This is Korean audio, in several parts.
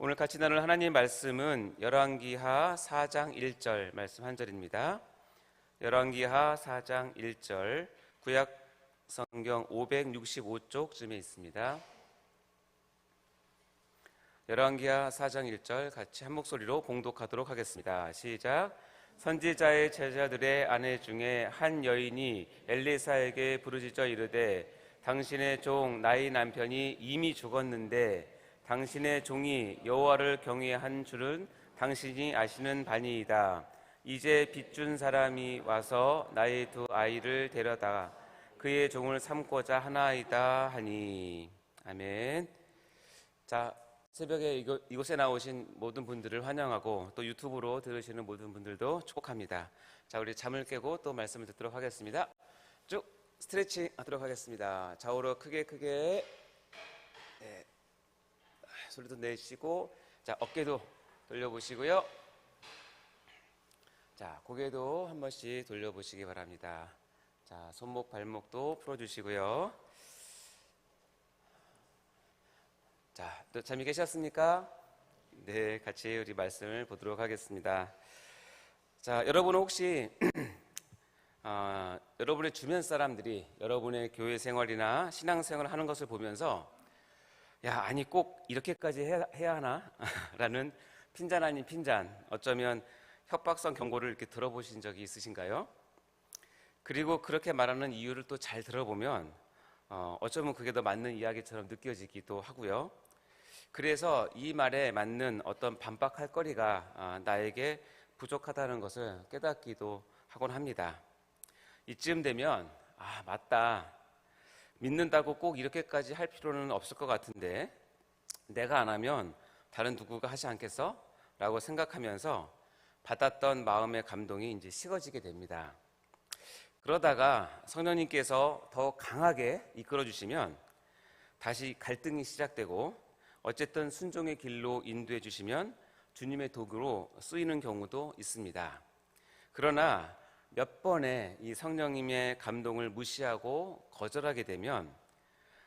오늘 같이 나눌 하나님 말씀은 열왕기하 4장 1절 말씀 한 절입니다. 열왕기하 4장 1절 구약 성경 565쪽쯤에 있습니다. 열왕기하 4장 1절 같이 한 목소리로 봉독하도록 하겠습니다. 시작. 선지자의 제자들의 아내 중에 한 여인이 엘리사에게 부르짖어 이르되 당신의 종 나의 남편이 이미 죽었는데 당신의 종이 여호와를 경외한 줄은 당신이 아시는 바니이다. 이제 빚준 사람이 와서 나의 두 아이를 데려다 그의 종을 삼고자 하나이다 하니. 아멘. 자, 새벽에 이곳에 나오신 모든 분들을 환영하고 또 유튜브로 들으시는 모든 분들도 축복합니다. 자, 우리 잠을 깨고 또 말씀을 듣도록 하겠습니다. 쭉 스트레칭 하도록 하겠습니다. 좌우로 크게 네. 소리도 내쉬고, 자, 어깨도 돌려보시고요. 자, 고개도 한 번씩 돌려보시기 바랍니다. 자, 손목 발목도 풀어주시고요. 자, 또 잠이 계셨습니까? 네, 같이 우리 말씀을 보도록 하겠습니다. 자, 여러분은 혹시 여러분의 주변 사람들이 여러분의 교회 생활이나 신앙 생활을 하는 것을 보면서 야, 아니 꼭 이렇게까지 해야 하나? 라는 핀잔 아닌 핀잔, 어쩌면 협박성 경고를 이렇게 들어보신 적이 있으신가요? 그리고 그렇게 말하는 이유를 또 잘 들어보면 어쩌면 그게 더 맞는 이야기처럼 느껴지기도 하고요. 그래서 이 말에 맞는 어떤 반박할 거리가 나에게 부족하다는 것을 깨닫기도 하곤 합니다. 이쯤 되면 맞다, 믿는다고 꼭 이렇게까지 할 필요는 없을 것 같은데 내가 안 하면 다른 누구가 하지 않겠어? 라고 생각하면서 받았던 마음의 감동이 이제 식어지게 됩니다. 그러다가 성령님께서 더 강하게 이끌어 주시면 다시 갈등이 시작되고 어쨌든 순종의 길로 인도해 주시면 주님의 도구로 쓰이는 경우도 있습니다. 그러나 몇 번의 이 성령님의 감동을 무시하고 거절하게 되면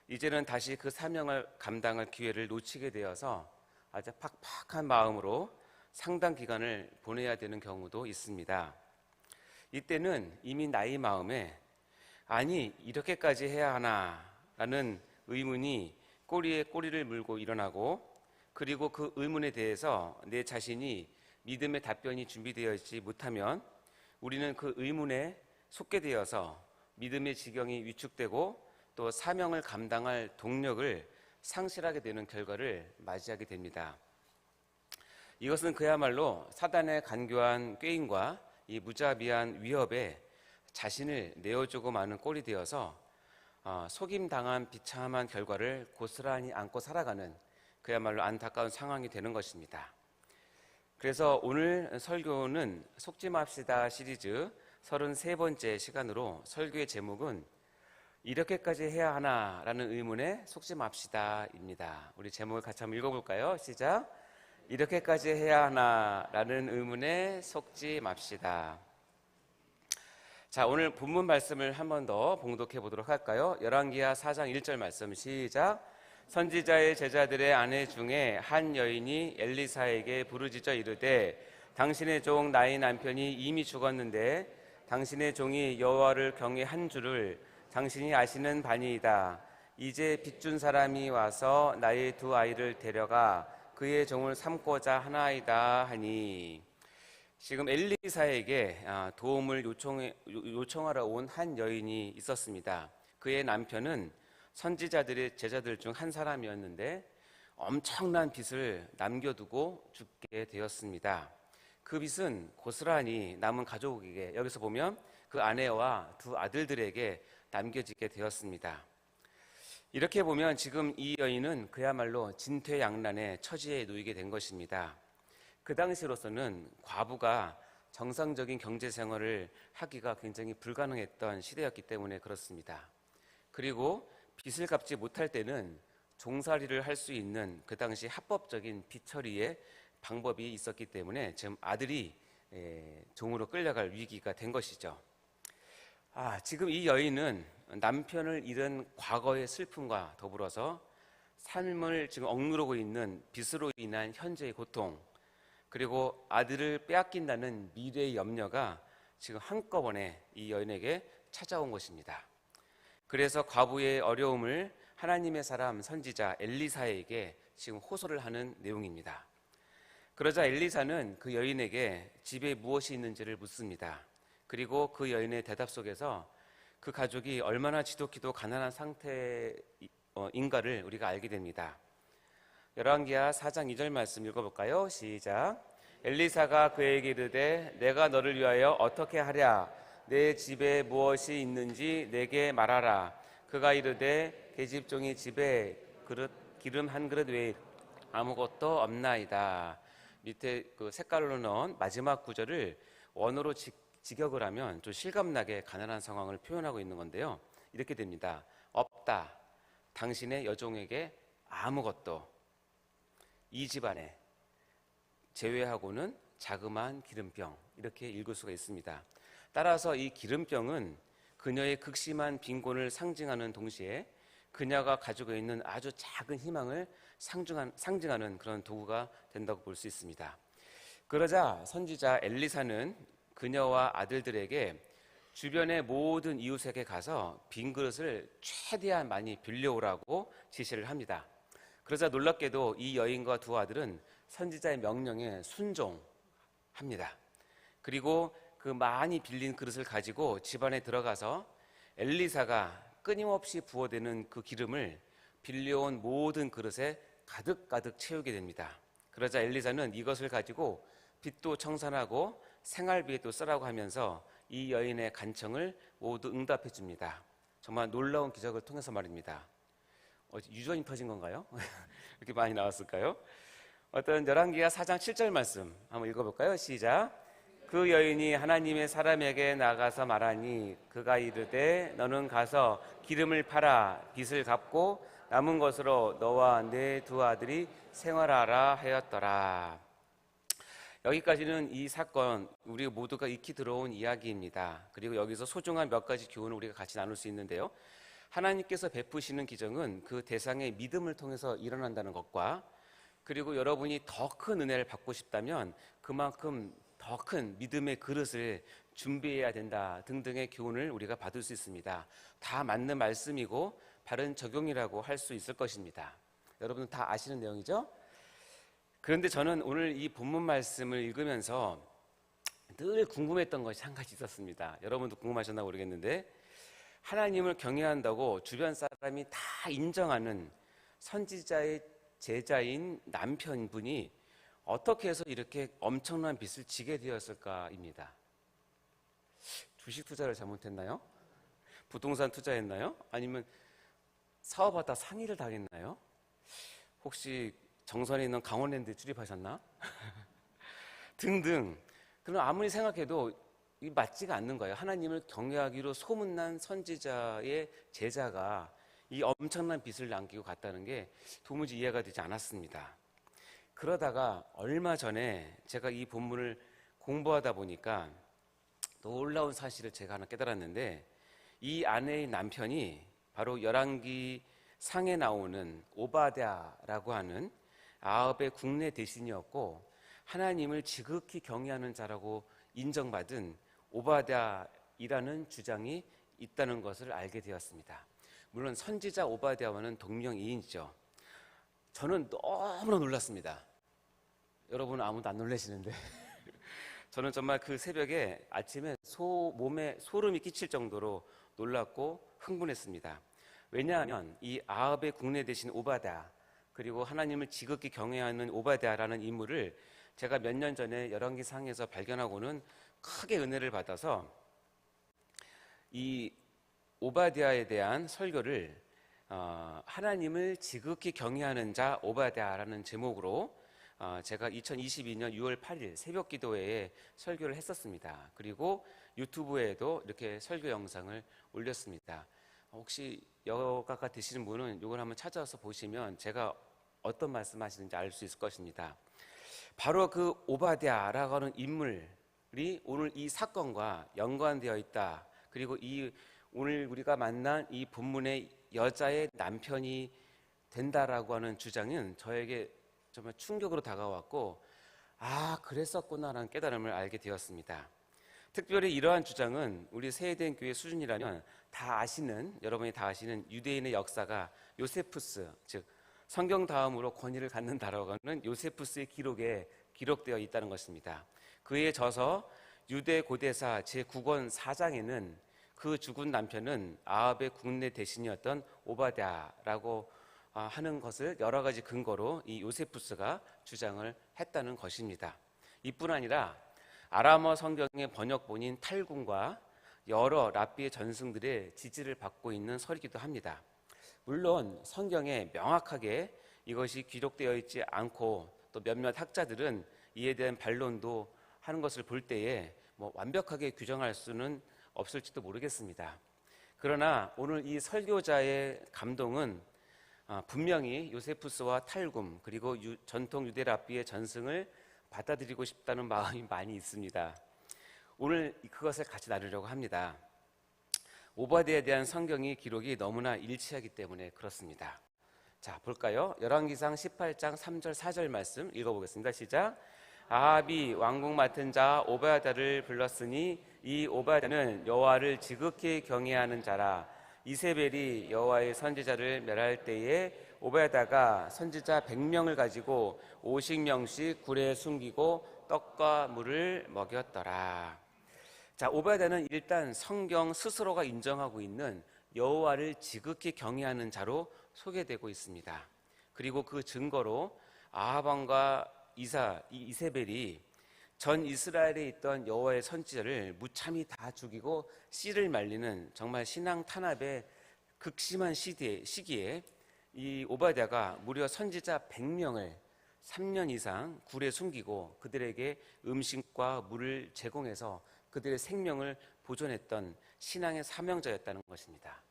이제는 다시 그 사명을 감당할 기회를 놓치게 되어서 아주 팍팍한 마음으로 상당 기간을 보내야 되는 경우도 있습니다. 이때는 이미 나의 마음에 아니 이렇게까지 해야 하나 라는 의문이 꼬리에 꼬리를 물고 일어나고, 그리고 그 의문에 대해서 내 자신이 믿음의 답변이 준비되어 있지 못하면 우리는 그 의문에 속게 되어서 믿음의 지경이 위축되고 또 사명을 감당할 동력을 상실하게 되는 결과를 맞이하게 됩니다. 이것은 그야말로 사단의 간교한 꾀임과 이 무자비한 위협에 자신을 내어주고 마는 꼴이 되어서 속임당한 비참한 결과를 고스란히 안고 살아가는 그야말로 안타까운 상황이 되는 것입니다. 그래서 오늘 설교는 속지 맙시다 시리즈 33번째 시간으로 설교의 제목은 이렇게까지 해야 하나 라는 의문에 속지 맙시다 입니다. 우리 제목을 같이 한번 읽어볼까요? 시작. 이렇게까지 해야 하나 라는 의문에 속지 맙시다. 자, 오늘 본문 말씀을 한 번 더 봉독해 보도록 할까요? 열왕기하 4장 1절 말씀 시작. 선지자의 제자들의 아내 중에 한 여인이 엘리사에게 부르짖어 이르되 당신의 종 나의 남편이 이미 죽었는데 당신의 종이 여호와를 경외한 줄을 당신이 아시는 바니이다. 이제 빚준 사람이 와서 나의 두 아이를 데려가 그의 종을 삼고자 하나이다 하니. 지금 엘리사에게 도움을 요청하러 온 한 여인이 있었습니다. 그의 남편은 선지자들의 제자들 중 한 사람이었는데 엄청난 빚을 남겨두고 죽게 되었습니다. 그 빚은 고스란히 남은 가족에게, 여기서 보면 그 아내와 두 아들들에게 남겨지게 되었습니다. 이렇게 보면 지금 이 여인은 그야말로 진퇴양난의 처지에 놓이게 된 것입니다. 그 당시로서는 과부가 정상적인 경제 생활을 하기가 굉장히 불가능했던 시대였기 때문에 그렇습니다. 그리고 빚을 갚지 못할 때는 종살이를 할 수 있는 그 당시 합법적인 빚 처리의 방법이 있었기 때문에 지금 아들이 종으로 끌려갈 위기가 된 것이죠. 지금 이 여인은 남편을 잃은 과거의 슬픔과 더불어서 삶을 지금 억누르고 있는 빚으로 인한 현재의 고통, 그리고 아들을 빼앗긴다는 미래의 염려가 지금 한꺼번에 이 여인에게 찾아온 것입니다. 그래서 과부의 어려움을 하나님의 사람 선지자 엘리사에게 지금 호소를 하는 내용입니다. 그러자 엘리사는 그 여인에게 집에 무엇이 있는지를 묻습니다. 그리고 그 여인의 대답 속에서 그 가족이 얼마나 지독히도 가난한 상태인가를 우리가 알게 됩니다. 열왕기하 4장 2절 말씀 읽어볼까요? 시작. 엘리사가 그에게 이르되 내가 너를 위하여 어떻게 하랴? 내 집에 무엇이 있는지 내게 말하라. 그가 이르되 계집종이 집에 기름 한 그릇 외에 아무것도 없나이다. 밑에 그 색깔로 넣은 마지막 구절을 원어로 직역을 하면 좀 실감나게 가난한 상황을 표현하고 있는 건데요. 이렇게 됩니다. 없다. 당신의 여종에게 아무것도. 이 집안에 제외하고는 자그마한 기름병. 이렇게 읽을 수가 있습니다. 따라서 이 기름병은 그녀의 극심한 빈곤을 상징하는 동시에 그녀가 가지고 있는 아주 작은 희망을 상징하는 그런 도구가 된다고 볼 수 있습니다. 그러자 선지자 엘리사는 그녀와 아들들에게 주변의 모든 이웃에게 가서 빈 그릇을 최대한 많이 빌려오라고 지시를 합니다. 그러자 놀랍게도 이 여인과 두 아들은 선지자의 명령에 순종합니다. 그리고 그 많이 빌린 그릇을 가지고 집안에 들어가서 엘리사가 끊임없이 부어대는 그 기름을 빌려온 모든 그릇에 가득가득 채우게 됩니다. 그러자 엘리사는 이것을 가지고 빚도 청산하고 생활비에 또 쓰라고 하면서 이 여인의 간청을 모두 응답해 줍니다. 정말 놀라운 기적을 통해서 말입니다. 유전이 터진 건가요? 이렇게 많이 나왔을까요? 어떤 열왕기하 4장 7절 말씀 한번 읽어볼까요? 시작. 그 여인이 하나님의 사람에게 나가서 말하니 그가 이르되 너는 가서 기름을 팔아 빚을 갚고 남은 것으로 너와 내 두 아들이 생활하라 하였더라. 여기까지는 이 사건 우리 모두가 익히 들어온 이야기입니다. 그리고 여기서 소중한 몇 가지 교훈을 우리가 같이 나눌 수 있는데요. 하나님께서 베푸시는 기적은 그 대상의 믿음을 통해서 일어난다는 것과, 그리고 여러분이 더 큰 은혜를 받고 싶다면 그만큼 더 큰 믿음의 그릇을 준비해야 된다 등등의 교훈을 우리가 받을 수 있습니다. 다 맞는 말씀이고 바른 적용이라고 할 수 있을 것입니다. 여러분 다 아시는 내용이죠? 그런데 저는 오늘 이 본문 말씀을 읽으면서 늘 궁금했던 것이 한 가지 있었습니다. 여러분도 궁금하셨나 모르겠는데, 하나님을 경외한다고 주변 사람이 다 인정하는 선지자의 제자인 남편분이 어떻게 해서 이렇게 엄청난 빚을 지게 되었을까입니다. 주식 투자를 잘못했나요? 부동산 투자했나요? 아니면 사업하다 상해를 당했나요? 혹시 정선에 있는 강원랜드에 출입하셨나? 등등. 그럼 아무리 생각해도 이 맞지가 않는 거예요. 하나님을 경외하기로 소문난 선지자의 제자가 이 엄청난 빚을 남기고 갔다는 게 도무지 이해가 되지 않았습니다. 그러다가 얼마 전에 제가 이 본문을 공부하다 보니까 놀라운 사실을 제가 하나 깨달았는데, 이 아내의 남편이 바로 열왕기 상에 나오는 오바댜라고 하는 아합의 국내 대신이었고 하나님을 지극히 경외하는 자라고 인정받은 오바댜이라는 주장이 있다는 것을 알게 되었습니다. 물론 선지자 오바댜와는 동명이인이죠. 저는 너무나 놀랐습니다. 여러분은 아무도 안 놀라시는데 저는 정말 그 새벽에 아침에 몸에 소름이 끼칠 정도로 놀랐고 흥분했습니다. 왜냐하면 이 아합의 국내 대신 오바댜, 그리고 하나님을 지극히 경외하는 오바댜라는 인물을 제가 몇 년 전에 열왕기상에서 발견하고는 크게 은혜를 받아서 이 오바댜에 대한 설교를 하나님을 지극히 경외하는 자 오바댜라는 제목으로 제가 2022년 6월 8일 새벽 기도회에 설교를 했었습니다. 그리고 유튜브에도 이렇게 설교 영상을 올렸습니다. 혹시 여가가 되시는 분은 이걸 한번 찾아서 보시면 제가 어떤 말씀하시는지 알 수 있을 것입니다. 바로 그 오바댜라고 하는 인물이 오늘 이 사건과 연관되어 있다. 그리고 오늘 우리가 만난 이 본문의 여자의 남편이 된다라고 하는 주장은 저에게 정말 충격으로 다가왔고, 아, 그랬었구나라는 깨달음을 알게 되었습니다. 특별히 이러한 주장은 우리 세회된 교회 수준이라면 여러분이 다 아시는 유대인의 역사가 요세푸스, 즉 성경 다음으로 권위를 갖는다라고 하는 요세푸스의 기록에 기록되어 있다는 것입니다. 그에 져서 유대 고대사 제9권 4장에는 그 죽은 남편은 아합의 국내 대신이었던 오바댜라고 하는 것을 여러 가지 근거로 이 요세푸스가 주장을 했다는 것입니다. 이뿐 아니라 아람어 성경의 번역본인 탈군과 여러 랍비의 전승들의 지지를 받고 있는 설이기도 합니다. 물론 성경에 명확하게 이것이 기록되어 있지 않고 또 몇몇 학자들은 이에 대한 반론도 하는 것을 볼 때에 완벽하게 규정할 수는 없을지도 모르겠습니다. 그러나 오늘 이 설교자의 감동은 분명히 요세푸스와 탈굼 그리고 전통 유대 랍비의 전승을 받아들이고 싶다는 마음이 많이 있습니다. 오늘 그것을 같이 나누려고 합니다. 오바댜에 대한 성경의 기록이 너무나 일치하기 때문에 그렇습니다. 자, 볼까요? 열왕기상 18장 3절 4절 말씀 읽어보겠습니다. 시작. 아합이 왕궁 맡은 자 오바댜를 불렀으니 이 오바댜는 여호와를 지극히 경외하는 자라. 이세벨이 여호와의 선지자를 멸할 때에 오바댜가 선지자 100명을 가지고 50명씩 굴에 숨기고 떡과 물을 먹였더라. 자, 오바댜는 일단 성경 스스로가 인정하고 있는 여호와를 지극히 경외하는 자로 소개되고 있습니다. 그리고 그 증거로 아합 왕과 이세벨이 전 이스라엘에 있던 여호와의 선지자를 무참히 다 죽이고 씨를 말리는 정말 신앙 탄압의 극심한 시기에 이 오바댜가 무려 선지자 100명을 3년 이상 굴에 숨기고 그들에게 음식과 물을 제공해서 그들의 생명을 보존했던 신앙의 사명자였다는 것입니다.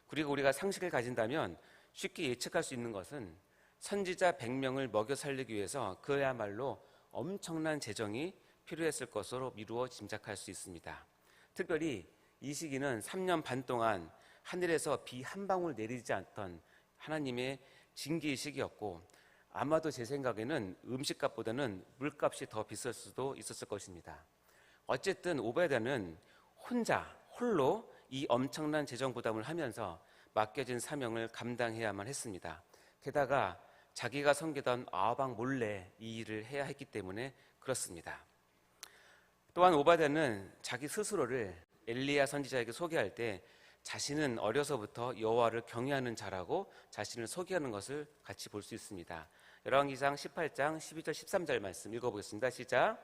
그리고 우리가 상식을 가진다면 쉽게 예측할 수 있는 것은 선지자 100명을 먹여 살리기 위해서 그야말로 엄청난 재정이 필요했을 것으로 미루어 짐작할 수 있습니다. 특별히 이 시기는 3년 반 동안 하늘에서 비 한 방울 내리지 않던 하나님의 징계의 시기였고, 아마도 제 생각에는 음식값보다는 물값이 더 비쌀 수도 있었을 것입니다. 어쨌든 오바댜는 홀로 이 엄청난 재정 부담을 하면서 맡겨진 사명을 감당해야만 했습니다. 게다가 자기가 섬기던 아합 왕 몰래 이 일을 해야 했기 때문에 그렇습니다. 또한 오바댜는 자기 스스로를 엘리야 선지자에게 소개할 때 자신은 어려서부터 여호와를 경외하는 자라고 자신을 소개하는 것을 같이 볼 수 있습니다. 열왕기상 18장 12절 13절 말씀 읽어보겠습니다. 시작.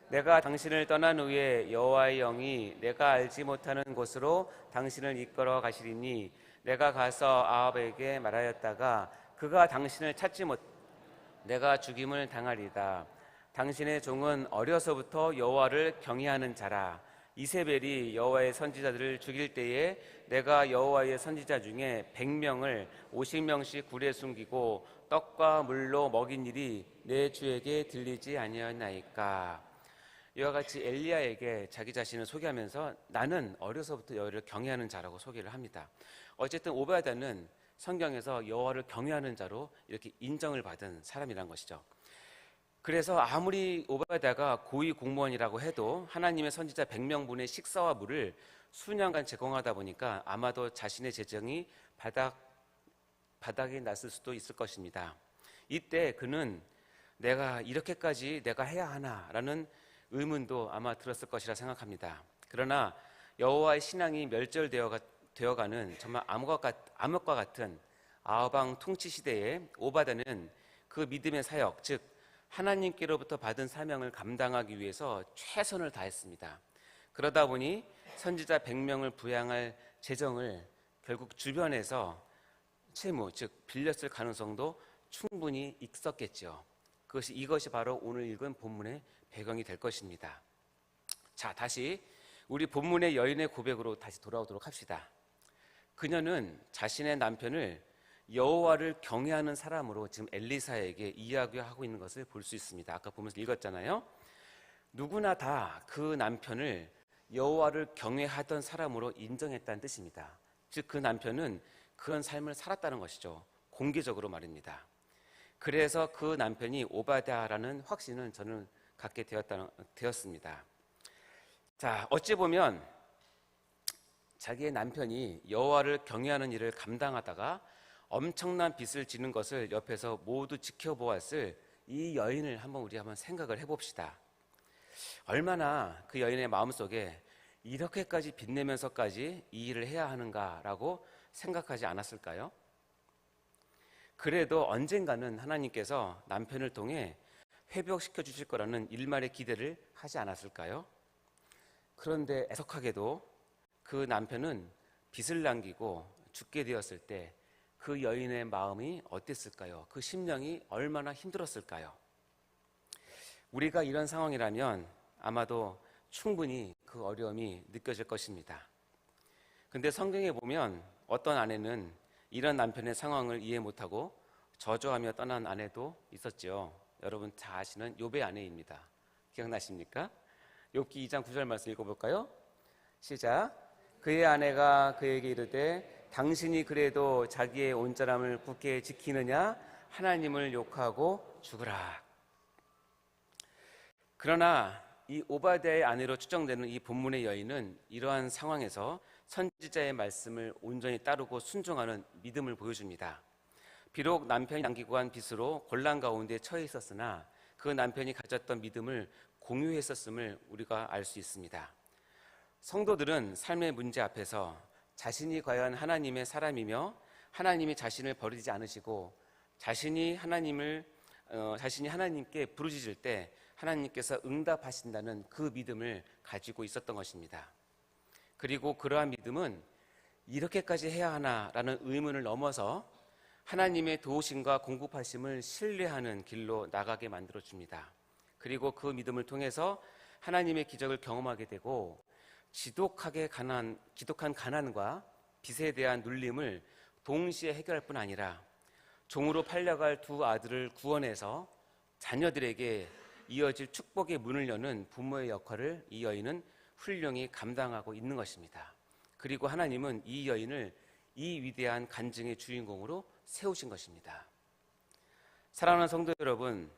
내가 당신을 떠난 후에 여호와의 영이 내가 알지 못하는 곳으로 당신을 이끌어 가시리니 내가 가서 아합에게 말하였다가 그가 당신을 찾지 못 내가 죽임을 당하리다. 당신의 종은 어려서부터 여호와를 경외하는 자라. 이세벨이 여호와의 선지자들을 죽일 때에 내가 여호와의 선지자 중에 100명을 50명씩 굴에 숨기고 떡과 물로 먹인 일이 내 주에게 들리지 아니었나이까. 이와 같이 엘리야에게 자기 자신을 소개하면서 나는 어려서부터 여호와를 경외하는 자라고 소개를 합니다. 어쨌든 오바댜는 성경에서 여호와를 경외하는 자로 이렇게 인정을 받은 사람이란 것이죠. 그래서 아무리 오바댜가 고위 공무원이라고 해도 하나님의 선지자 100명분의 식사와 물을 수년간 제공하다 보니까 아마도 자신의 재정이 바닥이 났을 수도 있을 것입니다. 이때 그는 내가 이렇게까지 내가 해야 하나라는 의문도 아마 들었을 것이라 생각합니다. 그러나 여호와의 신앙이 멸절되어가는 정말 암흑과 같은 아합 왕 통치 시대에 오바댜는 그 믿음의 사역, 즉 하나님께로부터 받은 사명을 감당하기 위해서 최선을 다했습니다. 그러다 보니 선지자 100명을 부양할 재정을 결국 주변에서 채무, 즉 빌렸을 가능성도 충분히 있었겠죠. 이것이 바로 오늘 읽은 본문의 배경이 될 것입니다. 자, 다시 우리 본문의 여인의 고백으로 다시 돌아오도록 합시다. 그녀는 자신의 남편을 여호와를 경외하는 사람으로 지금 엘리사에게 이야기하고 있는 것을 볼 수 있습니다. 아까 보면서 읽었잖아요. 누구나 다 그 남편을 여호와를 경외하던 사람으로 인정했다는 뜻입니다. 즉 그 남편은 그런 삶을 살았다는 것이죠. 공개적으로 말입니다. 그래서 그 남편이 오바댜라는 확신을 저는 갖게 되었습니다. 자, 어찌 보면 자기의 남편이 여호와를 경외하는 일을 감당하다가 엄청난 빚을 지는 것을 옆에서 모두 지켜보았을 이 여인을 우리 한번 생각을 해봅시다. 얼마나 그 여인의 마음속에 이렇게까지 빚내면서까지 이 일을 해야 하는가라고 생각하지 않았을까요? 그래도 언젠가는 하나님께서 남편을 통해 회복시켜 주실 거라는 일말의 기대를 하지 않았을까요? 그런데 애석하게도 그 남편은 빚을 남기고 죽게 되었을 때 그 여인의 마음이 어땠을까요? 그 심령이 얼마나 힘들었을까요? 우리가 이런 상황이라면 아마도 충분히 그 어려움이 느껴질 것입니다. 근데 성경에 보면 어떤 아내는 이런 남편의 상황을 이해 못하고 저주하며 떠난 아내도 있었죠. 여러분 다 아시는 욥의 아내입니다. 기억나십니까? 욥기 2장 9절 말씀 읽어볼까요? 시작. 그의 아내가 그에게 이르되 당신이 그래도 자기의 온전함을 굳게 지키느냐? 하나님을 욕하고 죽으라. 그러나 이 오바댜의 아내로 추정되는 이 본문의 여인은 이러한 상황에서 선지자의 말씀을 온전히 따르고 순종하는 믿음을 보여줍니다. 비록 남편이 남기고 한 빚으로 곤란 가운데 처해 있었으나 그 남편이 가졌던 믿음을 공유했었음을 우리가 알 수 있습니다. 성도들은 삶의 문제 앞에서 자신이 과연 하나님의 사람이며 하나님이 자신을 버리지 않으시고 자신이 하나님께 부르짖을 때 하나님께서 응답하신다는 그 믿음을 가지고 있었던 것입니다. 그리고 그러한 믿음은 이렇게까지 해야 하나라는 의문을 넘어서 하나님의 도우심과 공급하심을 신뢰하는 길로 나가게 만들어줍니다. 그리고 그 믿음을 통해서 하나님의 기적을 경험하게 되고 지독한 가난과 빚에 대한 눌림을 동시에 해결할 뿐 아니라 종으로 팔려갈 두 아들을 구원해서 자녀들에게 이어질 축복의 문을 여는 부모의 역할을 이 여인은 훌륭히 감당하고 있는 것입니다. 그리고 하나님은 이 여인을 이 위대한 간증의 주인공으로 세우신 것입니다. 사랑하는 성도 여러분,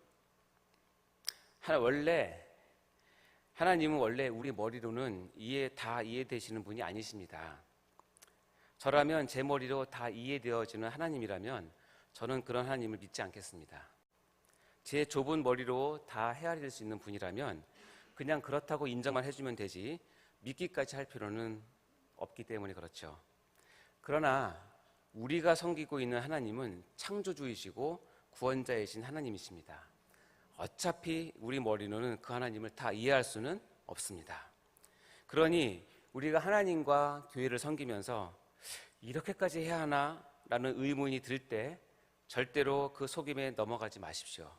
하나님은 원래 우리 머리로는 다 이해되시는 분이 아니십니다. 저라면 제 머리로 다 이해되어지는 하나님이라면 저는 그런 하나님을 믿지 않겠습니다. 제 좁은 머리로 다 헤아릴 수 있는 분이라면 그냥 그렇다고 인정만 해주면 되지 믿기까지 할 필요는 없기 때문에 그렇죠. 그러나 우리가 섬기고 있는 하나님은 창조주이시고 구원자이신 하나님이십니다. 어차피 우리 머리로는 그 하나님을 다 이해할 수는 없습니다. 그러니 우리가 하나님과 교회를 섬기면서 이렇게까지 해야 하나? 라는 의문이 들 때 절대로 그 속임에 넘어가지 마십시오.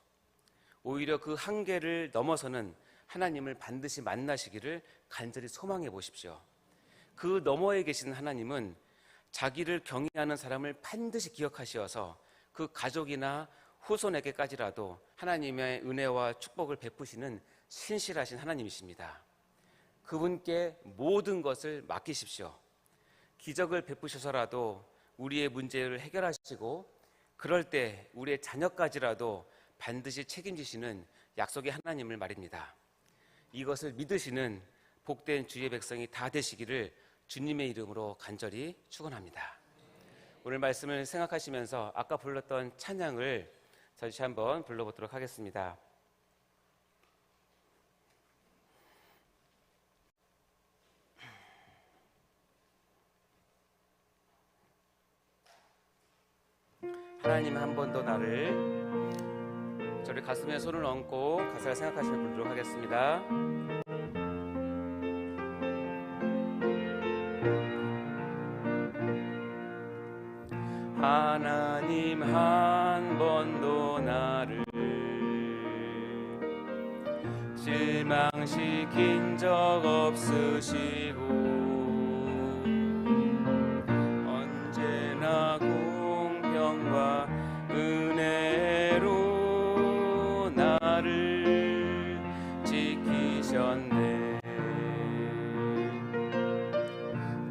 오히려 그 한계를 넘어서는 하나님을 반드시 만나시기를 간절히 소망해 보십시오. 그 너머에 계신 하나님은 자기를 경외하는 사람을 반드시 기억하시어서 그 가족이나 후손에게까지라도 하나님의 은혜와 축복을 베푸시는 신실하신 하나님이십니다. 그분께 모든 것을 맡기십시오. 기적을 베푸셔서라도 우리의 문제를 해결하시고 그럴 때 우리의 자녀까지라도 반드시 책임지시는 약속의 하나님을 말입니다. 이것을 믿으시는 복된 주의 백성이 다 되시기를 주님의 이름으로 간절히 축원합니다. 오늘 말씀을 생각하시면서 아까 불렀던 찬양을 다시 한번 불러보도록 하겠습니다. 하나님 한 번 더 나를, 저를 가슴에 손을 얹고 가사를 생각하시며 부르도록 하겠습니다. 하나님 한 번도 나를 실망시킨 적 없으시고 언제나 공평과 은혜로 나를 지키셨네.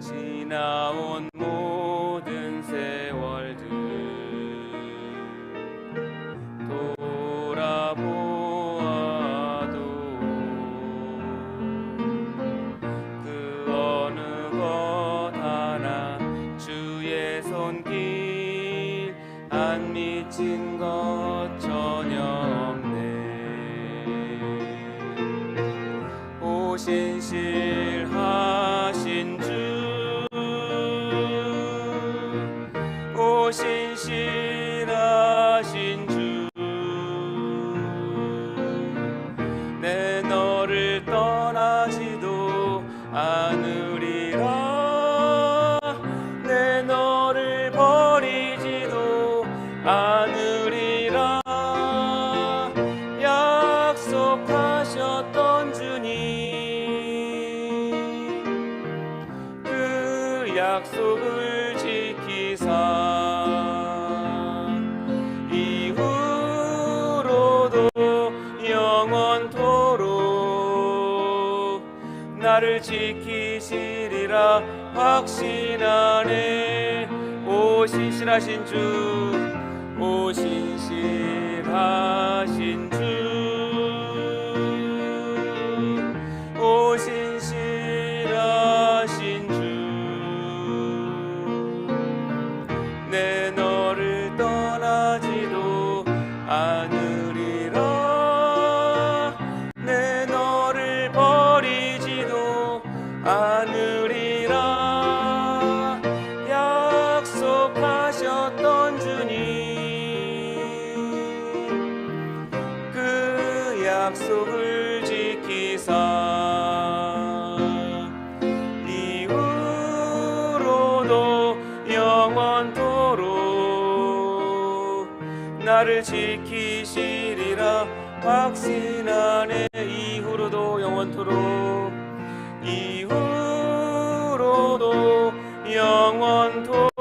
지나온 모든 세월들 신실하신 주, 오 신실하신 주, 내 너를 떠나지도 않으리라, 내 너를 버리지도 않으리라. 약속하셨던 주님, 그 약속을 지키사 이후로도 영원토록 나를 지키시리라 확신하네. 오 신실하신 주, 오 신실하신 주, 오 신실하신 주, 내 너를 떠나지도 않으리라, 내 너를 버리지도 않으리라. 약속하셨던 주님, 그 약속을 지키사 이후로도 영원토록 나를 지키시리라 확신하네. 이후로도 영원토록, 이후로도 영원토록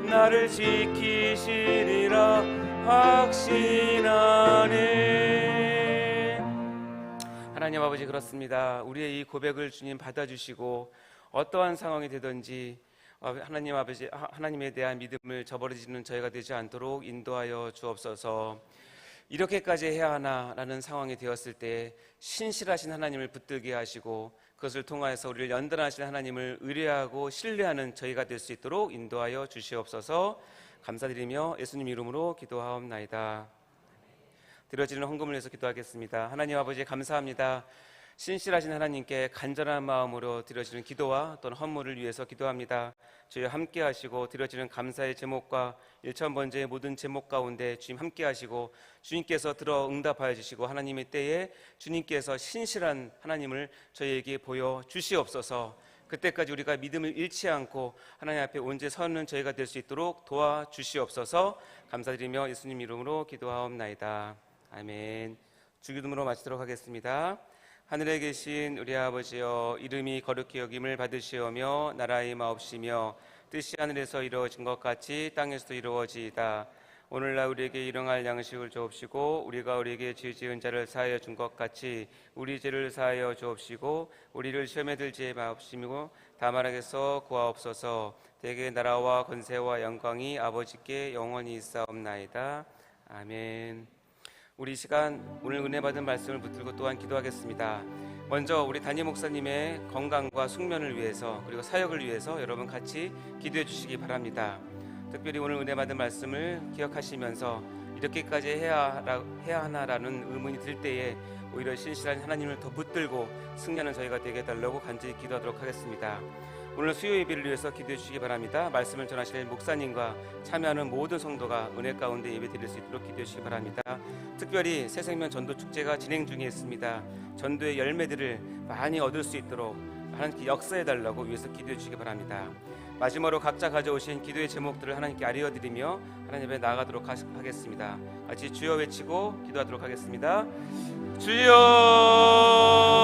나를 지키시리라 확신하네. 하나님 아버지, 그렇습니다. 우리의 이 고백을 주님 받아주시고 어떠한 상황이 되든지 하나님 아버지, 하나님에 대한 믿음을 저버리지는 저희가 되지 않도록 인도하여 주옵소서. 이렇게까지 해야 하나라는 상황이 되었을 때 신실하신 하나님을 붙들게 하시고 그것을 통하여서 우리를 연단하신 하나님을 의뢰하고 신뢰하는 저희가 될 수 있도록 인도하여 주시옵소서. 감사드리며 예수님 이름으로 기도하옵나이다. 드려지는 헌금을 위해서 기도하겠습니다. 하나님 아버지, 감사합니다. 신실하신 하나님께 간절한 마음으로 드려지는 기도와 또는 헌물을 위해서 기도합니다. 주여 함께 하시고 드려지는 감사의 제목과 일천번제의 모든 제목 가운데 주님 함께 하시고 주님께서 들어 응답하여 주시고 하나님의 때에 주님께서 신실한 하나님을 저희에게 보여 주시옵소서. 그때까지 우리가 믿음을 잃지 않고 하나님 앞에 온전히 서는 저희가 될 수 있도록 도와주시옵소서. 감사드리며 예수님 이름으로 기도하옵나이다. 아멘. 주기도문으로 마치도록 하겠습니다. 하늘에 계신 우리 아버지여, 이름이 거룩히 여김을 받으시오며 나라의 마옵시며 뜻이 하늘에서 이루어진 것 같이 땅에서도 이루어지이다. 오늘날 우리에게 일용할 양식을 주옵시고 우리가 우리에게 죄 지은 자를 사하여 준 것 같이 우리 죄를 사하여 주옵시고 우리를 시험에 들지 마옵시고 다만 악에서 구하옵소서. 대개 나라와 권세와 영광이 아버지께 영원히 있사옵나이다. 아멘. 우리 시간 오늘 은혜 받은 말씀을 붙들고 또한 기도하겠습니다. 먼저 우리 담임 목사님의 건강과 숙면을 위해서 그리고 사역을 위해서 여러분 같이 기도해 주시기 바랍니다. 특별히 오늘 은혜 받은 말씀을 기억하시면서 이렇게까지 해야 하나라는 의문이 들 때에 오히려 신실한 하나님을 더 붙들고 승리하는 저희가 되게 해달라고 간절히 기도하도록 하겠습니다. 오늘 수요 예배를 위해서 기도해 주시기 바랍니다. 말씀을 전하실 목사님과 참여하는 모든 성도가 은혜 가운데 예배 드릴 수 있도록 기도해 주시기 바랍니다. 특별히 새생명 전도 축제가 진행 중에 있습니다. 전도의 열매들을 많이 얻을 수 있도록 하나님께 역사해 달라고 위해서 기도해 주시기 바랍니다. 마지막으로 각자 가져오신 기도의 제목들을 하나님께 아뢰어드리며 하나님 앞에 나아가도록 하겠습니다. 같이 주여 외치고 기도하도록 하겠습니다. 주여